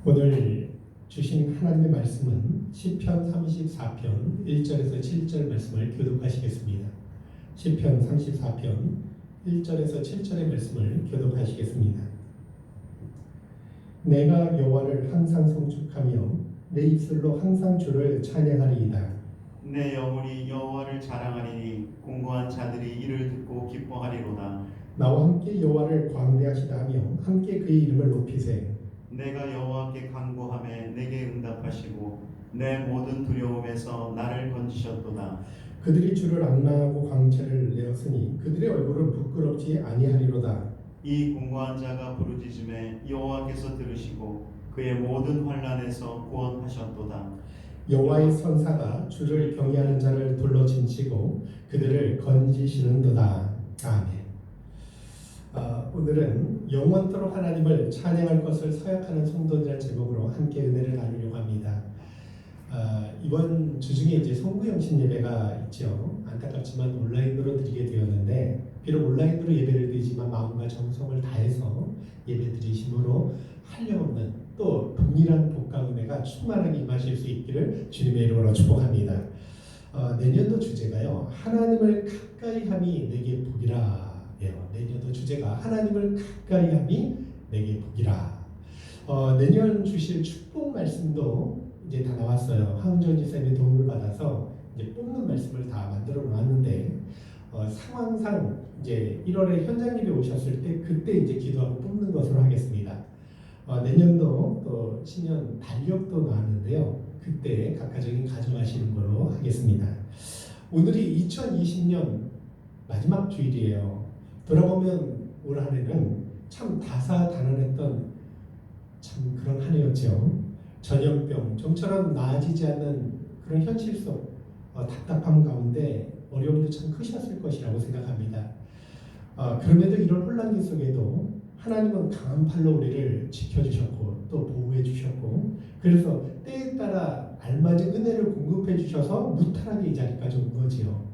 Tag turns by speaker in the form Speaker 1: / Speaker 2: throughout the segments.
Speaker 1: 오늘 주신 하나님의 말씀은 시편 34편 1절에서 7절 말씀을 교독하시겠습니다. 시편 34편 1절에서 7절의 말씀을 교독하시겠습니다. 내가 여호와를 항상 송축하며 내 입술로 항상 주를 찬양하리이다.
Speaker 2: 내 영혼이 여호와를 자랑하리니 공고한 자들이 이를 듣고 기뻐하리로다.
Speaker 1: 나와 함께 여호와를 광대하시다 하며 함께 그의 이름을 높이세.
Speaker 2: 내가 여호와께 간구하매 내게 응답하시고 내 모든 두려움에서 나를 건지셨도다.
Speaker 1: 그들이 주를 앙망하고 광채를 내었으니 그들의 얼굴은 부끄럽지 아니하리로다.
Speaker 2: 이 공고한 자가 부르짖음에 여호와께서 들으시고 그의 모든 환난에서 구원하셨도다.
Speaker 1: 여호와의 선사가 주를 경외하는 자를 둘러 진치고 그들을 건지시는도다. 아멘. 오늘은 영원토록 하나님을 찬양할 것을 서약하는 성도들의 제목으로 함께 은혜를 나누려고 합니다. 이번 주 중에 이제 송구영신 예배가 있죠. 안타깝지만 온라인으로 드리게 되었는데, 비록 온라인으로 예배를 드리지만 마음과 정성을 다해서 예배 드리심으로 한량없는 또 동일한 복과 은혜가 충만하게 임하실 수 있기를 주님의 이름으로 축복합니다. 내년도 주제가요, 하나님을 가까이 함이 내게 복이라. 내년도 주제가 하나님을 가까이 함이 내게 복이라. 내년 주실 축복 말씀도 이제 다 나왔어요. 하은정 지사님의 도움을 받아서 이제 뽑는 말씀을 다 만들어 놓았는데, 상황상 이제 1월에 현장 예배 오셨을 때 그때 이제 기도하고 뽑는 것으로 하겠습니다. 내년도 또 신년 달력도 나왔는데요. 그때 각가정이 가져가시는 걸로 하겠습니다. 오늘이 2020년 마지막 주일이에요. 돌아보면 올 한 해는 참 다사다난했던 참 그런 한 해였죠. 전염병, 좀처럼 나아지지 않는 그런 현실 속 답답함 가운데 어려움도 참 크셨을 것이라고 생각합니다. 그럼에도 이런 혼란기 속에도 하나님은 강한 팔로 우리를 지켜주셨고 또 보호해 주셨고, 그래서 때에 따라 알맞은 은혜를 공급해 주셔서 무탈하게 이 자리까지 온 거지요.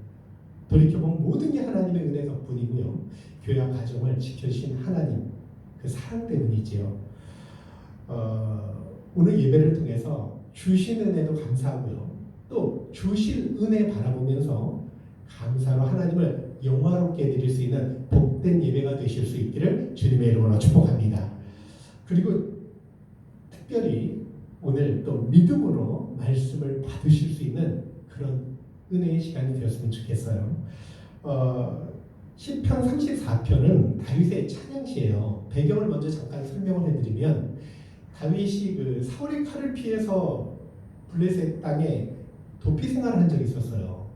Speaker 1: 돌이켜보면 모든 게 하나님의 은혜 덕분이고요. 교회와 가정을 지켜주신 하나님, 그 사랑 때문이지요. 오늘 예배를 통해서 주신 은혜도 감사하고요. 또 주실 은혜 바라보면서 감사로 하나님을 영화롭게 드릴 수 있는 복된 예배가 되실 수 있기를 주님의 이름으로 축복합니다. 그리고 특별히 오늘 또 믿음으로 말씀을 받으실 수 있는 그런 은혜의 시간이 되었으면 좋겠어요. 시편 34편은 다윗의 찬양시예요. 배경을 먼저 잠깐 설명을 해드리면, 다윗이 그 사울의 칼을 피해서 블레셋 땅에 도피 생활을 한 적이 있었어요.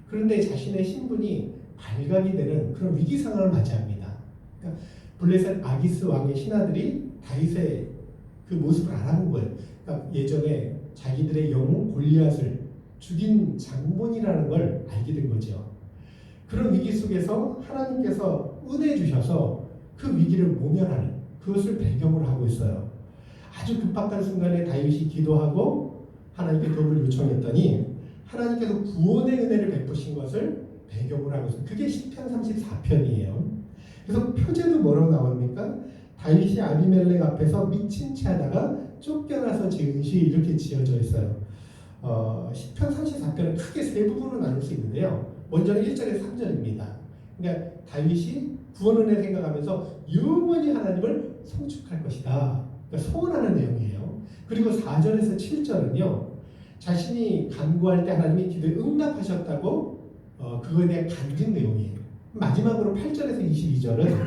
Speaker 1: 그런데 자신의 신분이 발각이 되는 그런 위기 상황을 맞이합니다. 그러니까 블레셋 아기스 왕의 신하들이 다윗의 그 모습을 알아본 거예요. 그러니까 예전에 자기들의 영웅 골리앗을 죽인 장본이라는 걸 알게 된 거죠. 그런 위기 속에서 하나님께서 은혜 주셔서 그 위기를 모면하는 그것을 배경으로 하고 있어요. 아주 급박한 순간에 다윗이 기도하고 하나님께 도움을 요청했더니 하나님께서 구원의 은혜를 베푸신 것을 배경으로 하고 있습니다. 그게 시편 34편이에요. 그래서 표제도 뭐라고 나옵니까? 다윗이 아비멜렉 앞에서 미친 채 하다가 쫓겨나서 지은 시 이렇게 지어져 있어요. 시편 34편은 크게 세 부분으로 나눌 수 있는데요. 먼저는 1절에서 3절입니다. 그러니까 다윗이 구원 은혜 생각하면서 영원히 하나님을 송축할 것이다. 그러니까 소원하는 내용이에요. 그리고 4절에서 7절은요, 자신이 간구할 때 하나님이 기도에 응답하셨다고 그거에 대한 간증 내용이에요. 마지막으로 8절에서 22절은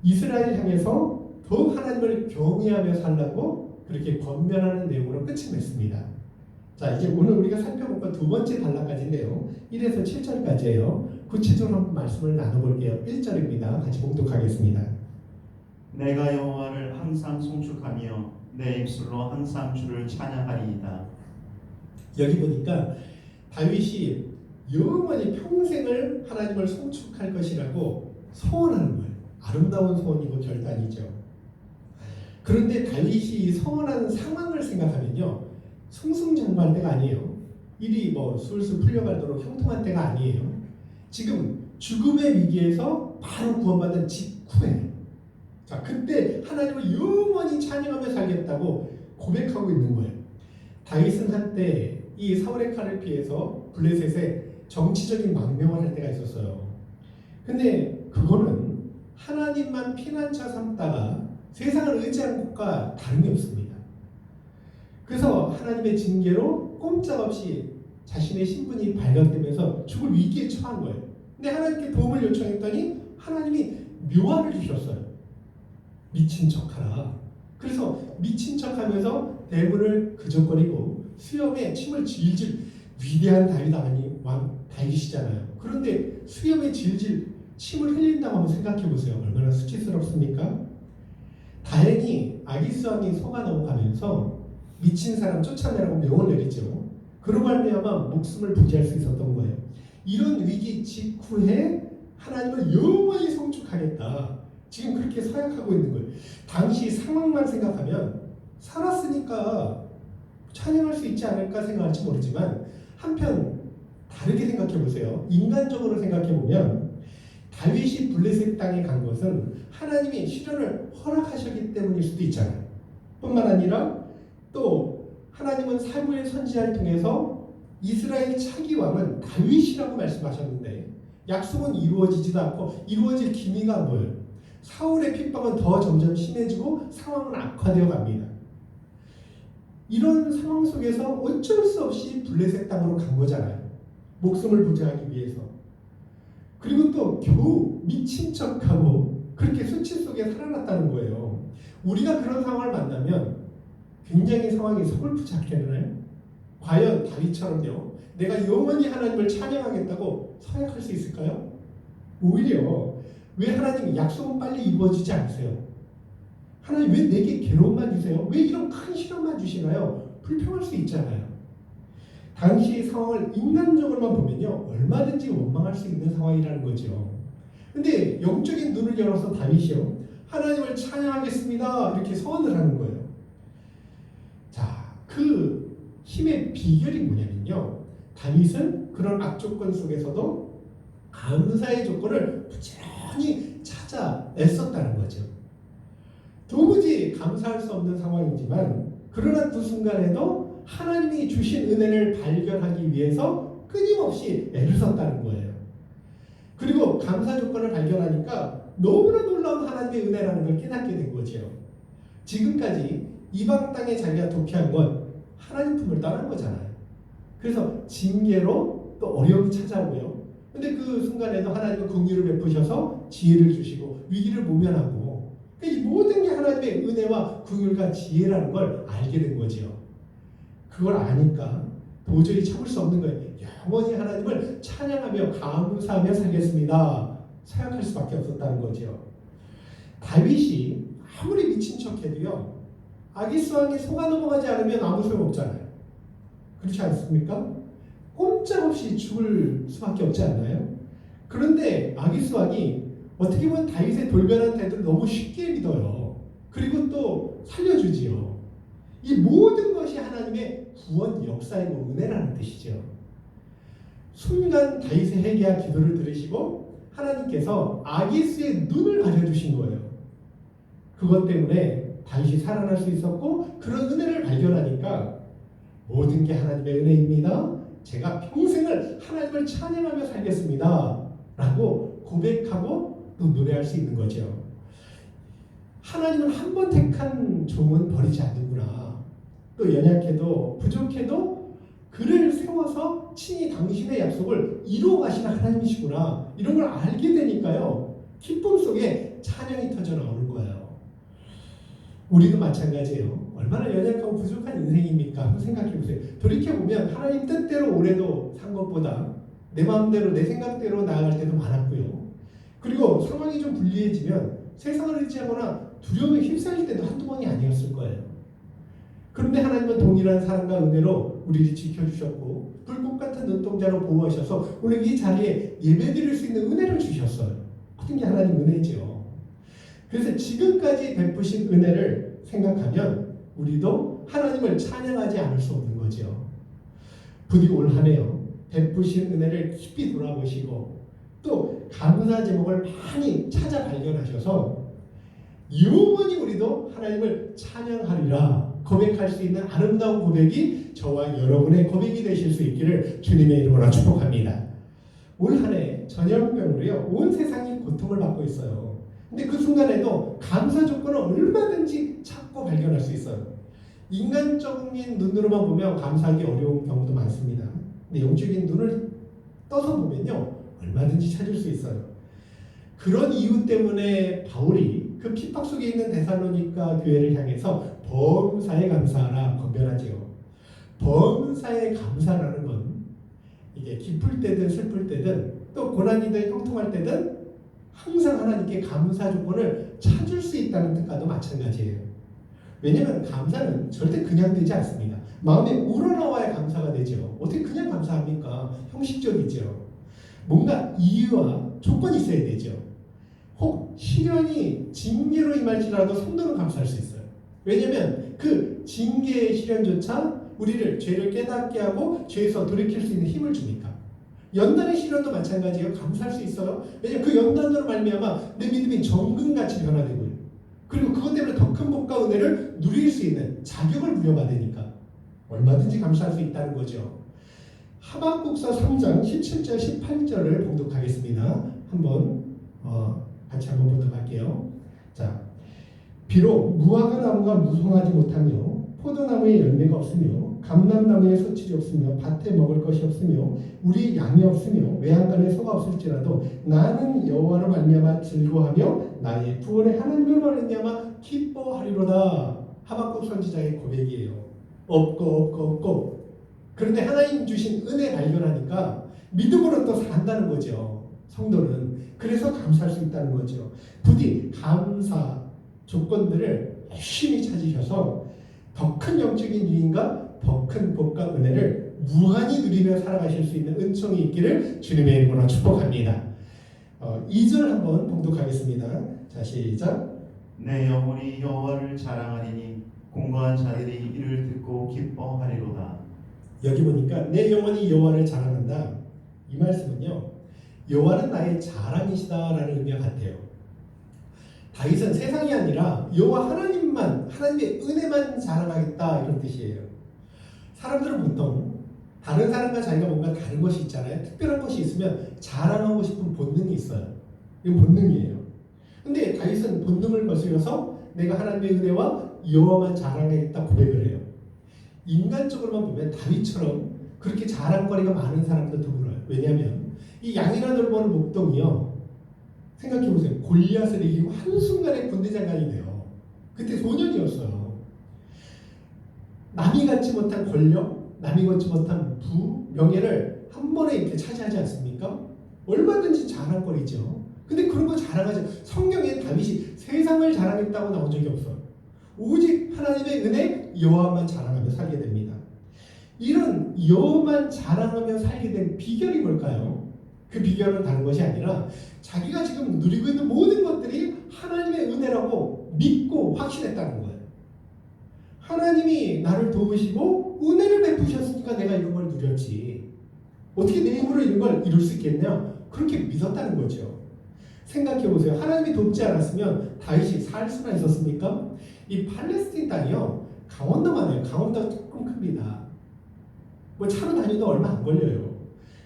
Speaker 1: 이스라엘 향해서 더욱 하나님을 경외하며 살라고 그렇게 권면하는 내용으로 끝을 맺습니다. 자, 이제 오늘 우리가 살펴볼 건 두 번째 단락까지인데요. 1에서 7절까지예요. 구체적으로 한번 말씀을 나눠볼게요. 1절입니다. 같이 봉독하겠습니다.
Speaker 2: 내가 여호와를 항상 송축하며 내 입술로 항상 주를 찬양하리이다.
Speaker 1: 여기 보니까 다윗이 영원히 평생을 하나님을 송축할 것이라고 소원하는 거예요. 아름다운 소원이고 결단이죠. 그런데 다윗이 소원하는 상황을 생각하면요, 승승장구할 때가 아니에요. 일이 술술 풀려가도록 형통한 때가 아니에요. 지금 죽음의 위기에서 바로 구원받은 직후에, 자, 그때 하나님을 영원히 찬양하며 살겠다고 고백하고 있는 거예요. 다윗은 한때 이 사울의 칼을 피해서 블레셋에 정치적인 망명을 할 때가 있었어요. 근데 그거는 하나님만 피난처 삼다가 세상을 의지하는 것과 다름이 없습니다. 그래서 하나님의 징계로 꼼짝없이 자신의 신분이 발각되면서 죽을 위기에 처한 거예요. 근데 하나님께 도움을 요청했더니 하나님이 묘화를 주셨어요. 미친 척하라. 그래서 미친 척하면서 대문을 그적거리고 수염에 침을 질질, 위대한 왕 다윗이잖아요. 그런데 수염에 질질 침을 흘린다고 한번 생각해 보세요. 얼마나 수치스럽습니까? 다행히 아기스 왕이 속아 넘어가면서 미친 사람 쫓아내라고 명을 내리죠. 그로 말미암아 목숨을 부지할 수 있었던 거예요. 이런 위기 직후에 하나님을 영원히 성축하겠다. 지금 그렇게 서약하고 있는 거예요. 당시 상황만 생각하면 살았으니까 찬양할 수 있지 않을까 생각할지 모르지만 한편 다르게 생각해 보세요. 인간적으로 생각해 보면 다윗이 블레셋 땅에 간 것은 하나님이 시련을 허락하셨기 때문일 수도 있잖아요. 뿐만 아니라 또 하나님은 사무엘 선지자를 통해서 이스라엘 차기 왕은 다윗이라고 말씀하셨는데 약속은 이루어지지도 않고 이루어질 기미가 뭐예요? 사울의 핍박은 더 점점 심해지고 상황은 악화되어 갑니다. 이런 상황 속에서 어쩔 수 없이 블레셋 땅으로 간 거잖아요. 목숨을 부지하기 위해서. 그리고 또 겨우 미친 척하고 그렇게 수치 속에 살아났다는 거예요. 우리가 그런 상황을 만나면 굉장히 상황이 서글프지 않겠나요? 과연 다윗처럼요, 내가 영원히 하나님을 찬양하겠다고 서약할 수 있을까요? 오히려 왜 하나님이 약속은 빨리 이루어지지 않으세요? 하나님 왜 내게 괴로움만 주세요? 왜 이런 큰 시련만 주시나요? 불평할 수 있잖아요. 당시 상황을 인간적으로만 보면요, 얼마든지 원망할 수 있는 상황이라는 거죠. 근데 영적인 눈을 열어서 다윗이요, 하나님을 찬양하겠습니다 이렇게 서원을 하는 거예요. 자, 그 힘의 비결이 뭐냐면요, 다윗은 그런 악조건 속에서도 감사의 조건을 부지런히 찾아 애썼다는 거죠. 도무지 감사할 수 없는 상황이지만 그러나 그 순간에도 하나님이 주신 은혜를 발견하기 위해서 끊임없이 애를 썼다는 거예요. 그리고 감사 조건을 발견하니까 너무나 놀라운 하나님의 은혜라는 걸 깨닫게 된 거죠. 지금까지 이방 땅에 자기가 도피한 건 하나님 품을 떠난 거잖아요. 그래서 징계로 또 어려움이 찾아오고요. 근데 그 순간에도 하나님은 긍휼을 베푸셔서 지혜를 주시고 위기를 모면하고, 이 모든 게 하나님의 은혜와 긍휼과 지혜라는 걸 알게 된 거죠. 그걸 아니까 도저히 참을 수 없는 거예요. 영원히 하나님을 찬양하며 감사하며 살겠습니다. 생각할 수밖에 없었다는 거죠. 다윗이 아무리 미친 척해도요, 아기스 왕이 속아 넘어가지 않으면 아무 소용없잖아요. 그렇지 않습니까? 꼼짝없이 죽을 수밖에 없지 않나요? 그런데 아기스 왕이 어떻게 보면 다윗의 돌변한 태도를 너무 쉽게 믿어요. 그리고 또 살려주지요. 이 모든 것이 하나님의 구원 역사이고 은혜라는 뜻이죠. 순간 다윗의 회개와 기도를 들으시고 하나님께서 아기스의 눈을 가려주신 거예요. 그것 때문에 다윗이 살아날 수 있었고, 그런 은혜를 발견하니까 모든 게 하나님의 은혜입니다. 제가 평생을 하나님을 찬양하며 살겠습니다. 라고 고백하고 또 노래할 수 있는 거죠. 하나님은 한 번 택한 종은 버리지 않는구나. 또 연약해도 부족해도 그를 세워서 친히 당신의 약속을 이루어 가시는 하나님이시구나. 이런 걸 알게 되니까요, 기쁨 속에 찬양이 터져 나오는 거예요. 우리도 마찬가지예요. 얼마나 연약하고 부족한 인생입니까? 한번 생각해 보세요. 돌이켜보면 하나님 뜻대로 올해도 산 것보다 내 마음대로 내 생각대로 나아갈 때도 많았고요. 그리고 상황이 좀 불리해지면 세상을 의지하거나 두려움에 휩싸일 때도 한두 번이 아니었을 거예요. 그런데 하나님은 동일한 사랑과 은혜로 우리를 지켜주셨고 불꽃 같은 눈동자로 보호하셔서 오늘 이 자리에 예배드릴 수 있는 은혜를 주셨어요. 모든 게 하나님 은혜죠. 그래서 지금까지 베푸신 은혜를 생각하면 우리도 하나님을 찬양하지 않을 수 없는 거죠. 부디 올 한 해요, 베푸신 은혜를 깊이 돌아보시고 또 감사 제목을 많이 찾아 발견하셔서 영원히 우리도 하나님을 찬양하리라 고백할 수 있는 아름다운 고백이 저와 여러분의 고백이 되실 수 있기를 주님의 이름으로 축복합니다. 올 한 해 전염병으로요 온 세상이 고통을 받고 있어요. 근데 그 순간에도 감사 조건을 얼마든지 찾고 발견할 수 있어요. 인간적인 눈으로만 보면 감사하기 어려운 경우도 많습니다. 근데 영적인 눈을 떠서 보면요 얼마든지 찾을 수 있어요. 그런 이유 때문에 바울이 그 핍박 속에 있는 데살로니가 교회를 향해서 범사에 감사하라 권면하지요. 범사에 감사라는 건 이게 기쁠 때든 슬플 때든 또 고난이든 형통할 때든 항상 하나님께 감사 조건을 찾을 수 있다는 뜻과도 마찬가지예요. 왜냐하면 감사는 절대 그냥 되지 않습니다. 마음에 우러나와야 감사가 되죠. 어떻게 그냥 감사합니까? 형식적이죠. 뭔가 이유와 조건이 있어야 되죠. 혹 시련이 징계로 임할지라도 성도는 감사할 수 있어요. 왜냐하면 그 징계의 시련조차 우리를 죄를 깨닫게 하고 죄에서 돌이킬 수 있는 힘을 주니까. 연단의 시련도 마찬가지예요. 감사할 수 있어요. 왜냐하면 그 연단으로 말미암아 내 믿음이 정금같이 변화되고요. 그리고 그것 때문에 더 큰 복과 은혜를 누릴 수 있는 자격을 부여받으니까 얼마든지 감사할 수 있다는 거죠. 하박국서 3장 17절 18절을 봉독하겠습니다. 같이 한번 봉독할게요. 자, 비록 무화과 나무가 무성하지 못하며 포도나무에 열매가 없으며 감람나무에 소출이 없으며 밭에 먹을 것이 없으며 우리 양이 없으며 외양간에 소가 없을지라도 나는 여호와로 말미암아 즐거워하며 나의 구원의 하나님으로 말미암아 기뻐하리로다. 하박국 선지자의 고백이에요. 없고 그런데 하나님 주신 은혜 발견하니까 믿음으로 또 산다는 거죠. 성도는 그래서 감사할 수 있다는 거죠. 부디 감사 조건들을 열심히 찾으셔서 더 큰 영적인 유인과 더 큰 복과 은혜를 무한히 누리며 살아가실 수 있는 은총이 있기를 주님의 이름으로 축복합니다. 2절 한번 봉독하겠습니다. 자, 시작.
Speaker 2: 내 영혼이 여호와를 자랑하리니 공고한 자들이 이를 듣고 기뻐하리로다.
Speaker 1: 여기 보니까 내 영혼이 여호와를 자랑한다. 이 말씀은요. 여호와는 나의 자랑이시다라는 의미가 같아요. 다윗은 세상이 아니라 여호와 하나님의 은혜만 자랑하겠다 이런 뜻이에요. 사람들은 보통 다른 사람과 자기가 뭔가 다른 것이 있잖아요. 특별한 것이 있으면 자랑하고 싶은 본능이 있어요. 이건 본능이에요. 근데 다윗은 본능을 거스려서 내가 하나님의 은혜와 여호와만 자랑하겠다 고백을 해요. 인간적으로만 보면 다윗처럼 그렇게 자랑거리가 많은 사람도 드물어요. 왜냐하면 이 양이나 돌보는 목동이요. 생각해보세요. 골리앗을 이기고 한순간에 군대 장관이 돼요. 그때 소년이었어요. 남이 갖지 못한 권력, 남이 갖지 못한 부, 명예를 한 번에 이렇게 차지하지 않습니까? 얼마든지 자랑거리죠. 근데 그런 거 자랑하죠. 성경에 다윗이 세상을 자랑했다고 나온 적이 없어요. 오직 하나님의 은혜, 여호와만 자랑하며 살게 됩니다. 이런 여호와만 자랑하며 살게 된 비결이 뭘까요? 그 비결은 다른 것이 아니라 자기가 지금 누리고 있는 모든 것들이 하나님의 은혜라고 믿고 확신했다는 거예요. 하나님이 나를 도우시고 은혜를 베푸셨으니까 내가 이런 걸 누렸지. 어떻게 내 힘으로 이런 걸 이룰 수 있겠냐? 그렇게 믿었다는 거죠. 생각해보세요. 하나님이 돕지 않았으면 다윗이 살 수나 있었습니까? 이 팔레스틴 땅이요. 강원도만 해요. 강원도가 조금 큽니다. 뭐 차로 다니도 얼마 안 걸려요.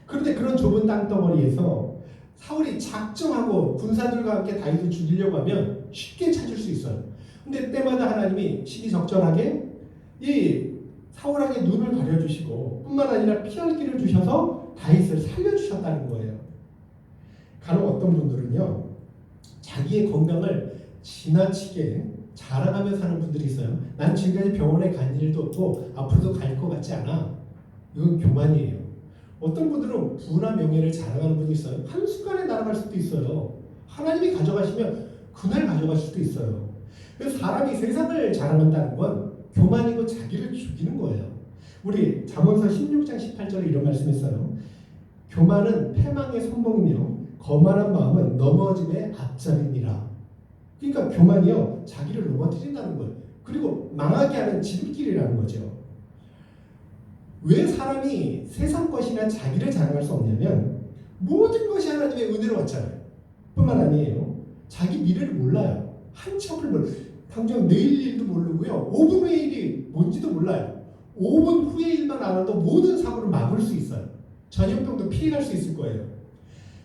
Speaker 1: 그런데 그런 좁은 땅덩어리에서 사울이 작정하고 군사들과 함께 다윗을 죽이려고 하면 쉽게 찾을 수 있어요. 근데 때마다 하나님이 시기적절하게 이 사울에게 눈을 가려주시고 뿐만 아니라 피할 길을 주셔서 다윗을 살려주셨다는 거예요. 간혹 어떤 분들은요. 자기의 건강을 지나치게 자랑하며 사는 분들이 있어요. 난 지금까지 병원에 간 일도 없고 앞으로도 갈 것 같지 않아. 이건 교만이에요. 어떤 분들은 부나 명예를 자랑하는 분이 있어요. 한순간에 날아갈 수도 있어요. 하나님이 가져가시면 그날 가져갈 수도 있어요. 그래서 사람이 세상을 자랑한다는 건 교만이고 자기를 죽이는 거예요. 우리 잠언서 16장 18절에 이런 말씀이 있어요. 교만은 패망의 선봉이며 거만한 마음은 넘어짐의 앞잡이니라. 그러니까 교만이요. 자기를 넘어뜨린다는 거예요. 그리고 망하게 하는 지름길이라는 거죠. 왜 사람이 세상 것이나 자기를 자랑할 수 없냐면 모든 것이 하나님의 은혜로 왔잖아요. 뿐만 아니에요. 자기 미래를 몰라요. 한참을 당장 내일 일도 모르고요. 5분 후의 일이 뭔지도 몰라요. 5분 후의 일만 알아도 모든 사고를 막을 수 있어요. 전염병도 피해갈 수 있을 거예요.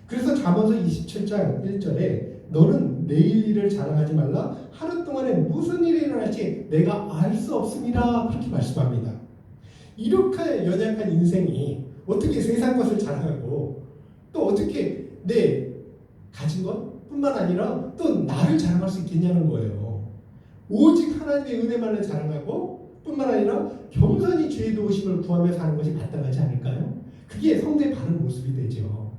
Speaker 1: 그래서 잠언서 27장 1절에 너는 내일 일을 자랑하지 말라. 하루 동안에 무슨 일이 일어날지 내가 알 수 없습니다. 그렇게 말씀합니다. 이렇게 연약한 인생이 어떻게 세상 것을 자랑하고 또 어떻게 내 가진 것뿐만 아니라 또 나를 자랑할 수 있겠냐는 거예요. 오직 하나님의 은혜만을 자랑하고 뿐만 아니라 겸손히 죄의 도우심을 구하며 사는 것이 마땅하지 않을까요? 그게 성도의 바른 모습이 되죠.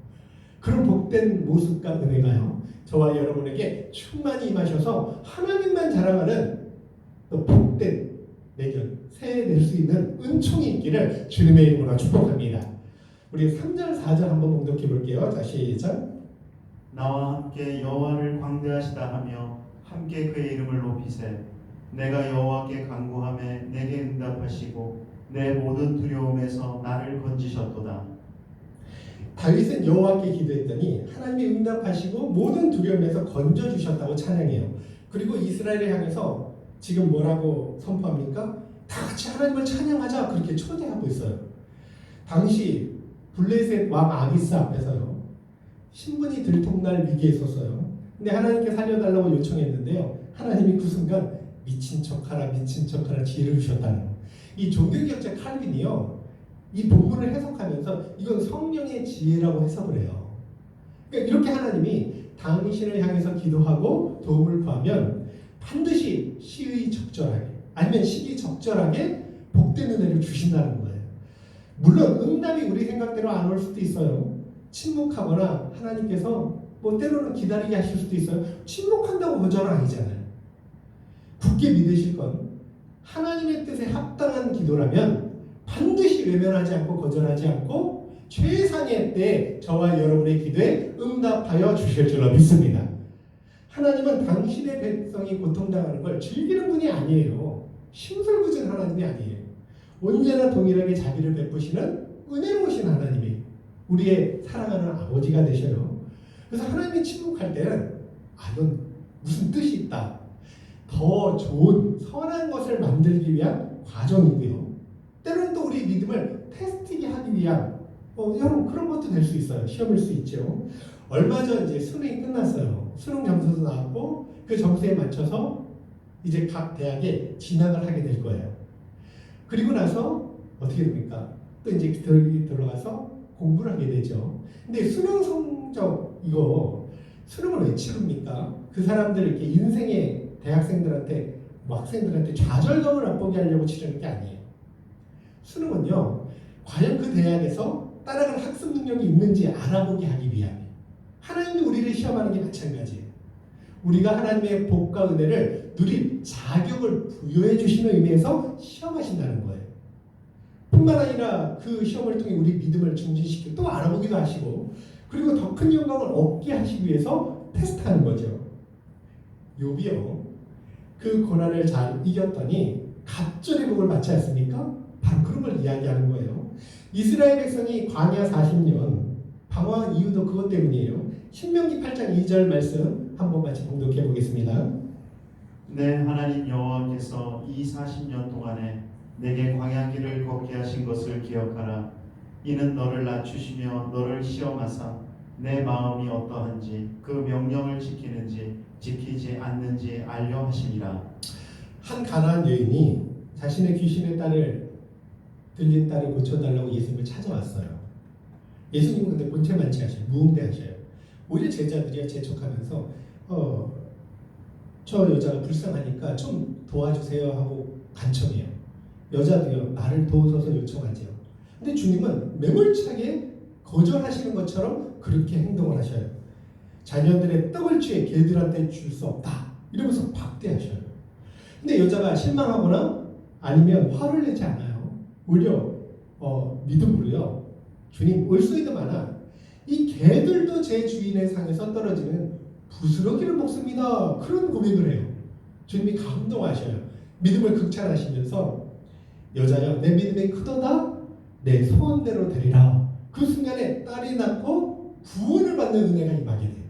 Speaker 1: 그런 복된 모습과 은혜가요, 저와 여러분에게 충만히 임하셔서 하나님만 자랑하는 또 복된 내년 새해 될 수 있는 은총이 있기를 주님의 이름으로 축복합니다. 우리 3절 4절 한번 봉독해 볼게요. 자, 시작.
Speaker 2: 나와 함께 여호와를 광대하시다 하며 함께 그의 이름을 높이세. 내가 여호와께 간구하매 내게 응답하시고 내 모든 두려움에서 나를 건지셨도다.
Speaker 1: 다윗은 여호와께 기도했더니 하나님이 응답하시고 모든 두려움에서 건져주셨다고 찬양해요. 그리고 이스라엘을 향해서 지금 뭐라고 선포합니까? 다 같이 하나님을 찬양하자, 그렇게 초대하고 있어요. 당시 블레셋 왕 아기스 앞에서요, 신분이 들통날 위기에 있었어요. 근데 하나님께 살려달라고 요청했는데요, 하나님이 그 순간 미친 척하라 지혜를 주셨다는 거예요. 이 종교개혁자 칼빈이요, 이 본문을 해석하면서 이건 성령의 지혜라고 해석을 해요. 그러니까 이렇게 하나님이 당신을 향해서 기도하고 도움을 구하면 반드시 시의적절하게 아니면 시기적절하게 복된 은혜를 주신다는 거예요. 물론 응답이 우리 생각대로 안 올 수도 있어요. 침묵하거나 하나님께서 뭐 때로는 기다리게 하실 수도 있어요. 침묵한다고 거절은 아니잖아요. 굳게 믿으실 건 하나님의 뜻에 합당한 기도라면 반드시 외면하지 않고 거절하지 않고 최상의 때에 저와 여러분의 기도에 응답하여 주실 줄로 믿습니다. 하나님은 당신의 백성이 고통당하는 걸 즐기는 분이 아니에요. 심술궂은 하나님이 아니에요. 언제나 동일하게 자비를 베푸시는 은혜로우신 하나님이 우리의 사랑하는 아버지가 되셔요. 그래서 하나님이 침묵할 때는 이건 무슨 뜻이 있다, 더 좋은 선한 것을 만들기 위한 과정이고요, 때로는 또 우리 믿음을 테스트하게 하기 위한 여러분 그런 것도 될 수 있어요. 시험일 수 있죠. 얼마 전 이제 수능이 끝났어요. 수능 점수도 나왔고 그 점수에 맞춰서 이제 각 대학에 진학을 하게 될 거예요. 그리고 나서 어떻게 됩니까? 또 이제 들어가서 공부를 하게 되죠. 근데 수능 성적 이거 수능을 왜 치릅니까? 그 사람들 이렇게 인생의 대학생들한테 학생들한테 좌절감을 맛보게 하려고 치르는 게 아니에요. 수능은요, 과연 그 대학에서 따라갈 학습 능력이 있는지 알아보게 하기 위함이에요. 하나님도 우리를 시험하는 게 마찬가지예요. 우리가 하나님의 복과 은혜를 누릴 자격을 부여해 주시는 의미에서 시험하신다는 거예요. 뿐만 아니라 그 시험을 통해 우리 믿음을 증진시키고 또 알아보기도 하시고, 그리고 더 큰 영광을 얻게 하시기 위해서 테스트하는 거죠. 욥이요, 그 고난을 잘 이겼더니 갑절의 복을 받지 않습니까? 바로 그런 걸 이야기하는 거예요. 이스라엘 백성이 광야 40년 방황한 이유도 그것 때문이에요. 신명기 8장 2절 말씀 한번 같이 봉독해 보겠습니다.
Speaker 2: 내 하나님 여호와께서 이 40년 동안에 내게 광야길을 걷게 하신 것을 기억하라. 이는 너를 낮추시며 너를 시험하사 내 마음이 어떠한지 그 명령을 지키는지 지키지 않는지 알려 하심이라. 한
Speaker 1: 가나안 여인이 자신의 귀신의 딸을 들린 딸을 고쳐달라고 예수님을 찾아왔어요. 예수님은 근데 본체만치 하셔요. 무응대하셔요. 오히려 제자들이 재촉하면서 저 여자가 불쌍하니까 좀 도와주세요 하고 간청해요. 여자도요, 나를 도우소서 요청하죠. 근데 주님은 매몰차게 거절하시는 것처럼 그렇게 행동을 하셔요. 자녀들의 떡을 취해 개들한테 줄 수 없다 이러면서 박대하셔요. 근데 여자가 실망하거나 아니면 화를 내지 않아요. 오히려 믿음으로요, 주님 을수이도 많아 이 개들도 제 주인의 상에서 떨어지는 부스러기를 먹습니다. 그런 고백을 해요. 주님이 감동하셔요. 믿음을 극찬하시면서 여자여 내 믿음이 크도다 내 소원대로 되리라. 그 순간에 딸이 낳고 구원을 받는 은혜가 임하게 돼요.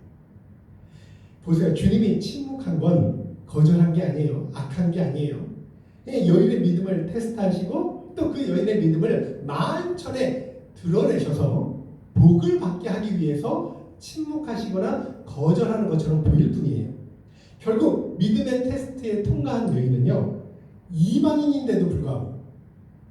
Speaker 1: 보세요. 주님이 침묵한 건 거절한 게 아니에요. 악한 게 아니에요. 그냥 여인의 믿음을 테스트하시고 또 그 여인의 믿음을 만천에 드러내셔서 복을 받게 하기 위해서 침묵하시거나 거절하는 것처럼 보일 뿐이에요. 결국 믿음의 테스트에 통과한 여인은요, 이방인인데도 불구하고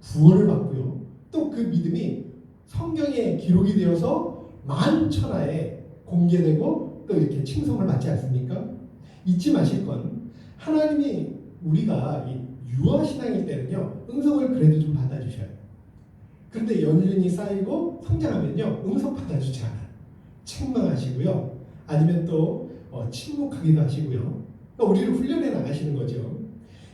Speaker 1: 구원을 받고요. 또 그 믿음이 성경에 기록이 되어서 만천하에 공개되고 또 이렇게 칭송을 받지 않습니까? 잊지 마실 건 하나님이 우리가 유아신앙일 때는요, 응석을 그래도 좀 받아주셔요. 그런데 연륜이 쌓이고 성장하면요, 응석 받아주지 않아요. 책망하시고요. 아니면 또 침묵하기도 하시고요. 그러니까 우리를 훈련해 나가시는 거죠.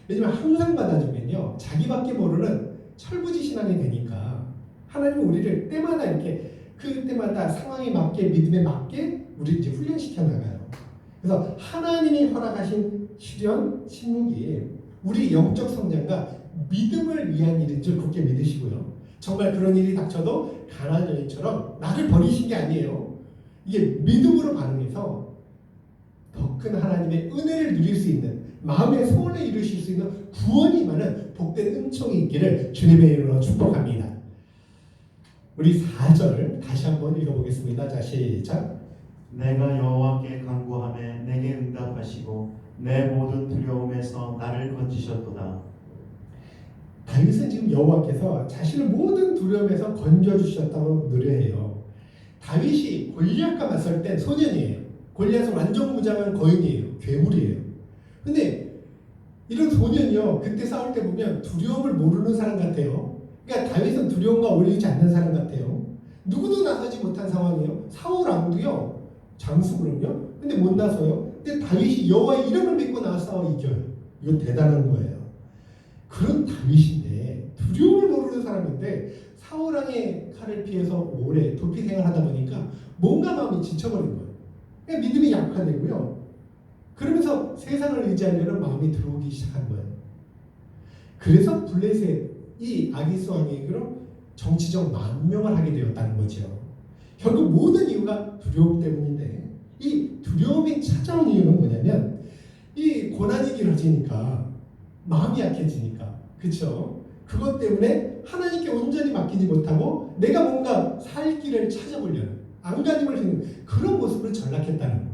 Speaker 1: 왜냐면 항상 받아주면요, 자기밖에 모르는 철부지 신앙이 되니까 하나님은 우리를 때마다 이렇게 그 때마다 상황에 맞게 믿음에 맞게 우리를 이제 훈련시켜 나가요. 그래서 하나님이 허락하신 시련, 침묵이 우리 영적 성장과 믿음을 위한 일인 줄 굳게 믿으시고요. 정말 그런 일이 닥쳐도 가나안 여인처럼 나를 버리신 게 아니에요. 이게 믿음으로 반응해서 더 큰 하나님의 은혜를 누릴 수 있는, 마음의 소원을 이루실 수 있는 구원이 임하는 복된 은총이 있기를 주님의 이름으로 축복합니다. 우리 4절 다시 한번 읽어보겠습니다. 자, 시작.
Speaker 2: 내가 여호와께 간구하매 내게 응답하시고 내 모든 두려움에서 나를 건지셨도다.
Speaker 1: 다윗은 지금 여호와께서 자신을 모든 두려움에서 건져주셨다고 노래해요. 다윗이 골리앗과 맞설 땐 소년이에요. 골리앗은 완전 무장한 거인이에요. 괴물이에요. 근데 이런 소년이요, 그때 싸울 때 보면 두려움을 모르는 사람 같아요. 그러니까 다윗은 두려움과 어울리지 않는 사람 같아요. 누구도 나서지 못한 상황이에요. 사울 왕도요, 장수거든요. 근데 못 나서요. 근데 다윗이 여호와의 이름을 믿고 나서 싸워 이겨요. 이건 대단한 거예요. 그런 다윗인데, 두려움을 모르는 사람인데 사울 왕의 칼을 피해서 오래 도피 생활하다 보니까 뭔가 마음이 지쳐버린 거예요. 그냥 믿음이 약화되고요. 그러면서 세상을 의지하려는 마음이 들어오기 시작한 거예요. 그래서 블레셋이 아기스 왕에게로 정치적 망명을 하게 되었다는 거죠. 결국 모든 이유가 두려움 때문인데, 이 두려움이 찾아온 이유는 뭐냐면 이 고난이 길어지니까 마음이 약해지니까, 그렇죠? 그것 때문에 하나님께 온전히 맡기지 못하고 내가 뭔가 살 길을 찾아보려는 안간힘을 쓰는 그런 모습을 전락했다는 거예요.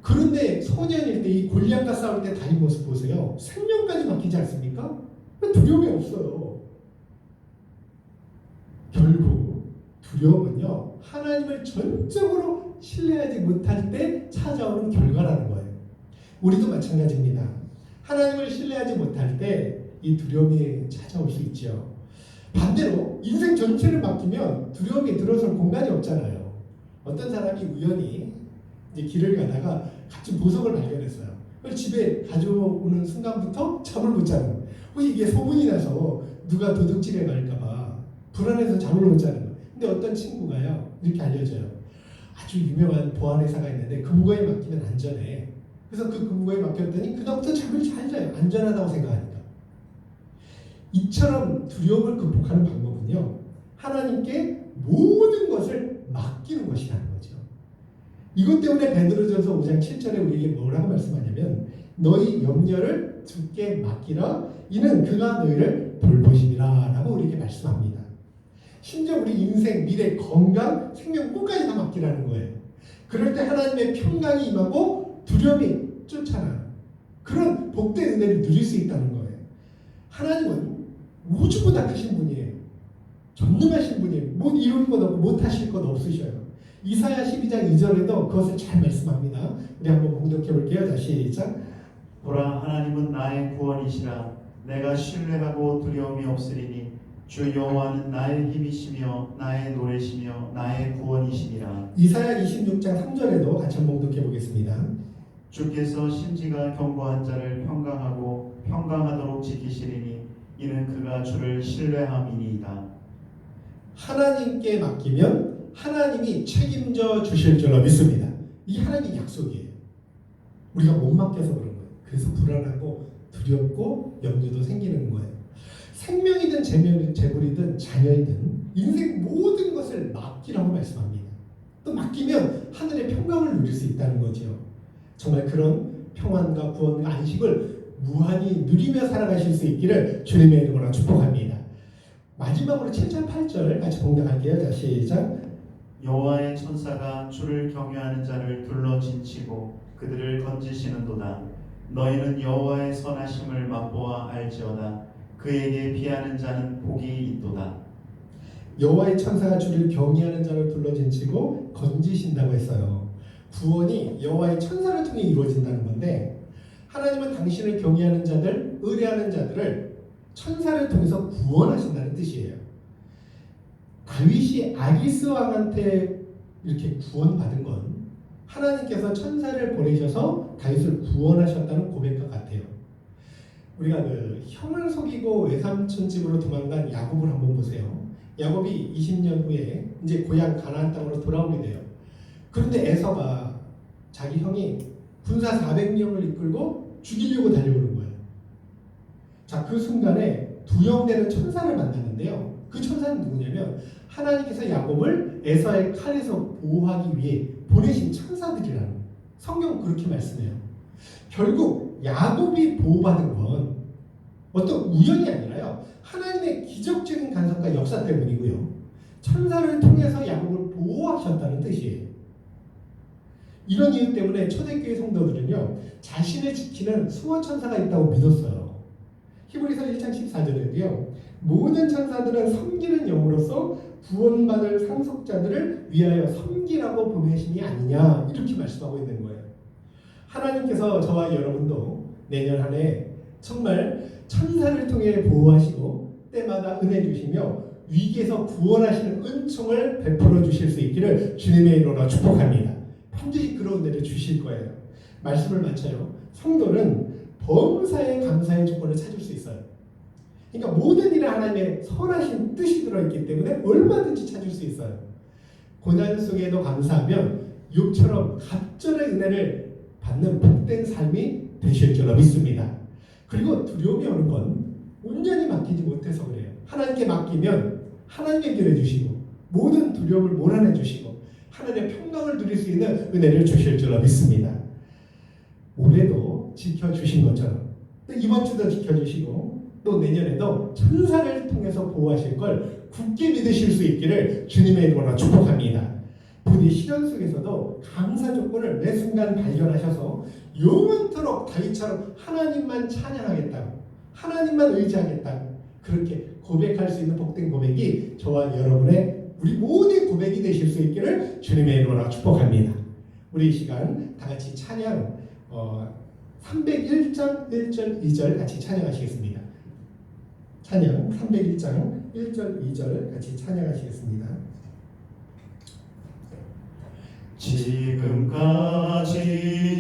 Speaker 1: 그런데 소년일 때 이 골리앗과 싸울 때 다윗 모습 보세요. 생명까지 맡기지 않습니까? 두려움이 없어요. 결국 두려움은요, 하나님을 전적으로 신뢰하지 못할 때 찾아오는 결과라는 거예요. 우리도 마찬가지입니다. 하나님을 신뢰하지 못할 때 이 두려움이 찾아올 수 있죠. 반대로 인생 전체를 맡기면 두려움이 들어설 공간이 없잖아요. 어떤 사람이 우연히 이제 길을 가다가 값진 보석을 발견했어요. 그걸 집에 가져오는 순간부터 잠을 못 자는 거예요. 혹시 이게 소문이 나서 누가 도둑질해 갈까봐 불안해서 잠을 못 자는 거예요. 근데 어떤 친구가요, 이렇게 알려줘요. 아주 유명한 보안회사가 있는데 금고에 맡기면 안전해. 그래서 그 금고에 맡겼더니 그다음부터 잠을 잘 자요. 안전하다고 생각하니까. 이처럼 두려움을 극복하는 방법은요, 하나님께 모든 것을 맡기는 것이라는 거죠. 이것 때문에 베드로전서 5장 7절에 우리에게 뭐라고 말씀하냐면, 너희 염려를 주께 맡기라, 이는 그가 너희를 돌보시리라 라고 우리에게 말씀합니다. 심지어 우리 인생, 미래, 건강, 생명 끝까지 다 맡기라는 거예요. 그럴 때 하나님의 평강이 임하고 두려움이 쫓아나요. 그런 복된 은혜를 누릴 수 있다는 거예요. 하나님은 우주보다 크신 분이에요. 전능하신 분이에요. 못 이룰 것 없고 못 하실 것 없으셔요. 이사야 12장 2절에도 그것을 잘 말씀합니다. 우리 한번 공독해 볼게요. 다시 시작.
Speaker 2: 보라, 하나님은 나의 구원이시라. 내가 신뢰하고 두려움이 없으리니 주 여호와는 나의 힘이시며 나의 노래시며 나의 구원이시니라.
Speaker 1: 이사야 26장 3절에도 같이 한번 공독해 보겠습니다.
Speaker 2: 주께서 심지가 견고한 자를 평강하고 평강하도록 지키시리니 이는 그가 주를 신뢰함이니이다.
Speaker 1: 하나님께 맡기면 하나님이 책임져 주실 줄로 믿습니다. 이게 하나님의 약속이에요. 우리가 못 맡겨서 그런 거예요. 그래서 불안하고 두렵고 염려도 생기는 거예요. 생명이든 재물이든 자녀이든 인생 모든 것을 맡기라고 말씀합니다. 또 맡기면 하늘의 평강을 누릴 수 있다는 거죠. 정말 그런 평안과 구원과 안식을 무한히 누리며 살아가실 수 있기를 주님의 이름으로 축복합니다. 마지막으로 7절 8절 같이 봉독할게요. 자, 시작.
Speaker 2: 여호와의 천사가 주를 경외하는 자를 둘러 진치고 그들을 건지시는도다. 너희는 여호와의 선하심을 맛보아 알지어다. 그에게 피하는 자는 복이 있도다.
Speaker 1: 여호와의 천사가 주를 경외하는 자를 둘러진치고 건지신다고 했어요. 구원이 여호와의 천사를 통해 이루어진다는 건데, 하나님은 당신을 경외하는 자들, 의뢰하는 자들을 천사를 통해서 구원하신다는 뜻이에요. 다윗이 아기스 왕한테 이렇게 구원받은 건 하나님께서 천사를 보내셔서 다윗을 구원하셨다는 고백과 같아요. 우리가 그 형을 속이고 외삼촌 집으로 도망간 야곱을 한번 보세요. 야곱이 20년 후에 이제 고향 가나안 땅으로 돌아오게 돼요. 그런데 에서가 자기 형이 군사 400명을 이끌고 죽이려고 달려오는 거예요. 자, 그 순간에 두영되는 천사를 만나는데요. 그 천사는 누구냐면 하나님께서 야곱을 에서의 칼에서 보호하기 위해 보내신 천사들이라는 거예요. 성경 그렇게 말씀해요. 결국 야곱이 보호받은 건 어떤 우연이 아니라요, 하나님의 기적적인 간섭과 역사 때문이고요, 천사를 통해서 야곱을 보호하셨다는 뜻이에요. 이런 이유 때문에 초대교회 성도들은요, 자신을 지키는 수호천사가 있다고 믿었어요. 히브리서 1장 14절에도요, 모든 천사들은 섬기는 영으로서 구원받을 상속자들을 위하여 섬기라고 보내심이 아니냐, 이렇게 말씀하고 있는 거예요. 하나님께서 저와 여러분도 내년 한 해 정말 천사를 통해 보호하시고 때마다 은혜 주시며 위기에서 구원하시는 은총을 베풀어 주실 수 있기를 주님의 이름으로 축복합니다. 반드시 그런 은혜를 주실 거예요. 말씀을 마쳐요. 성도는 범사에 감사의 조건을 찾을 수 있어요. 그러니까 모든 일에 하나님의 선하신 뜻이 들어있기 때문에 얼마든지 찾을 수 있어요. 고난 속에도 감사하면 욥처럼 갑절의 은혜를 받는 복된 삶이 되실 줄로 믿습니다. 그리고 두려움이 오는 건 온전히 맡기지 못해서 그래요. 하나님께 맡기면 하나님의 길을 주시고 모든 두려움을 몰아내 주시고 하나님의 평강을 누릴 수 있는 은혜를 주실 줄로 믿습니다. 올해도 지켜주신 것처럼 또 이번 주도 지켜주시고 또 내년에도 천사를 통해서 보호하실 걸 굳게 믿으실 수 있기를 주님의 이름으로 축복합니다. 부디 시련 속에서도 감사 조건을 매 순간 발견하셔서 영원토록 다윗처럼 하나님만 찬양하겠다고, 하나님만 의지하겠다고 그렇게 고백할 수 있는 복된 고백이 저와 여러분의 우리 모두의 고백이 되실 수 있기를 주님의 이름으로 축복합니다. 우리 이 시간 다 같이 찬양 301장 1절 2절 같이 찬양하시겠습니다. 찬양 301장 1절 2절 같이 찬양하시겠습니다.
Speaker 2: 지금까지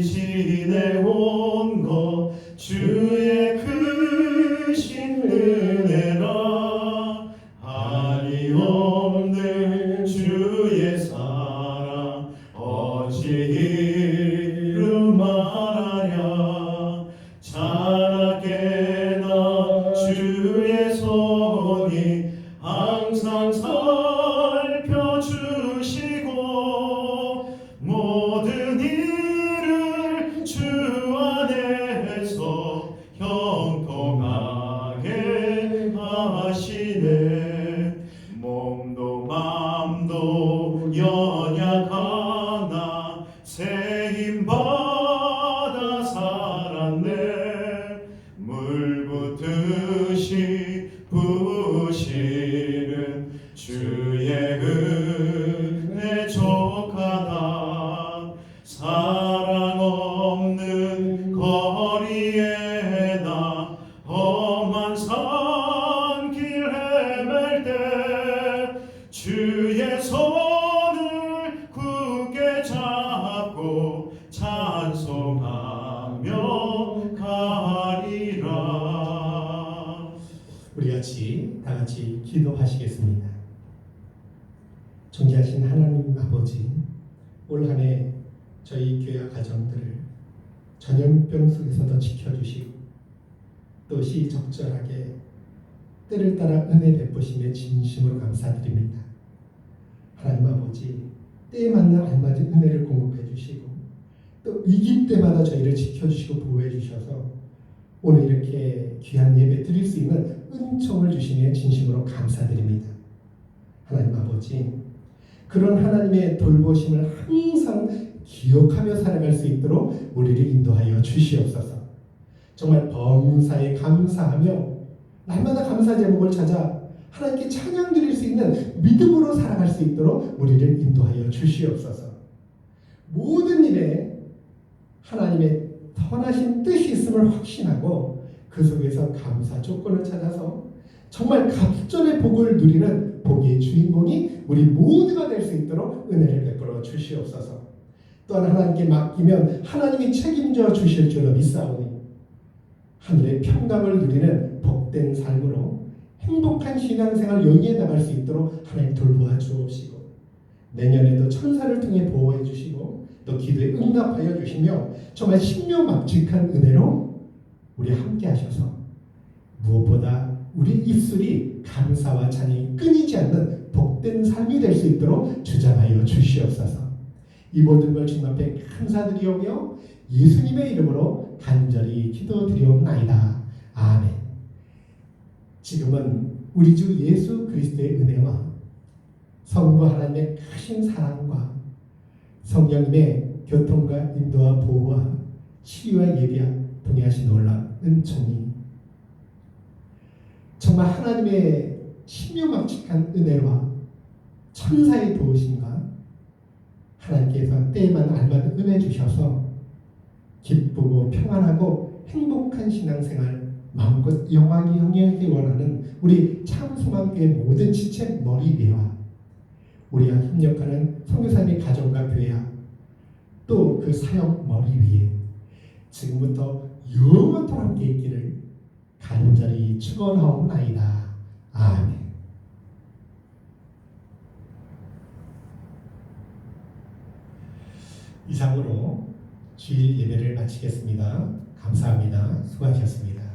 Speaker 2: 지내온 것 주의 크신 은혜라, 한이 없는 주의 사랑 어찌 이루 말하랴. 자라게나 주의 손이 항상 살펴주시고 모든 일을 주 안에서 형통하게 하시네. 몸도 맘도 연약하나 새 힘 받아 살았네. 물 붓듯이 부으시는 주의 은혜 족하다. 사랑 없는 거리에 나 험한 산길 헤맬 때 주의 손을 굳게 잡고 찬송하며 가리라.
Speaker 1: 우리 다 같이 기도하시겠습니다. 존귀하신 하나님 아버지, 올 한 해 저희 교회 가정들을 전염병 속에서도 지켜주시고 또 시적절하게 때를 따라 은혜 베푸심에 진심으로 감사드립니다. 하나님 아버지, 때에 맞는 알맞은 은혜를 공급해 주시고 또 위기 때마다 저희를 지켜주시고 보호해 주셔서 오늘 이렇게 귀한 예배 드릴 수 있는 은총을 주시며 진심으로 감사드립니다. 하나님 아버지, 그런 하나님의 돌보심을 항상 기억하며 살아갈 수 있도록 우리를 인도하여 주시옵소서. 정말 범사에 감사하며 날마다 감사 제목을 찾아 하나님께 찬양 드릴 수 있는 믿음으로 살아갈 수 있도록 우리를 인도하여 주시옵소서. 모든 일에 하나님의 선하신 뜻이 있음을 확신하고 그 속에서 감사 조건을 찾아서 정말 갑절의 복을 누리는 복의 주인공이 우리 모두가 될 수 있도록 은혜를 베풀어 주시옵소서. 또한 하나님께 맡기면 하나님이 책임져 주실 줄로 믿사오니 하늘의 평강을 누리는 복된 삶으로 행복한 신앙생활 영위해 나갈 수 있도록 하나님 돌보아 주옵시고 내년에도 천사를 통해 보호해 주시고 또 기도에 응답하여 주시며 정말 신묘막직한 은혜로 우리 함께 하셔서 무엇보다 우리 입술이 감사와 찬양이 끊이지 않는 복된 삶이 될 수 있도록 주장하여 주시옵소서. 이 모든 걸 주님 앞에 감사드리오며 예수님의 이름으로 간절히 기도드리옵나이다. 아멘. 지금은 우리 주 예수 그리스도의 은혜와 성부 하나님의 크신 사랑과 성령님의 교통과 인도와 보호와 치유와 예비와 동의하신 놀라운 은총이 정말 하나님의 신묘막측한 은혜와 천사의 도우심과 하나님께서 때에만 알맞은 은혜 주셔서 기쁘고 평안하고 행복한 신앙생활 마음껏 영광이 영예하게 원하는 우리 참소망교회 모든 지체 머리 위와 우리와 협력하는 선교사님의 가정과 교회와 또 그 사역 머리 위에 지금부터 영원토록 함께 있기를 간절히 축원하옵나이다. 아멘. 이상으로 주일 예배를 마치겠습니다. 감사합니다. 수고하셨습니다.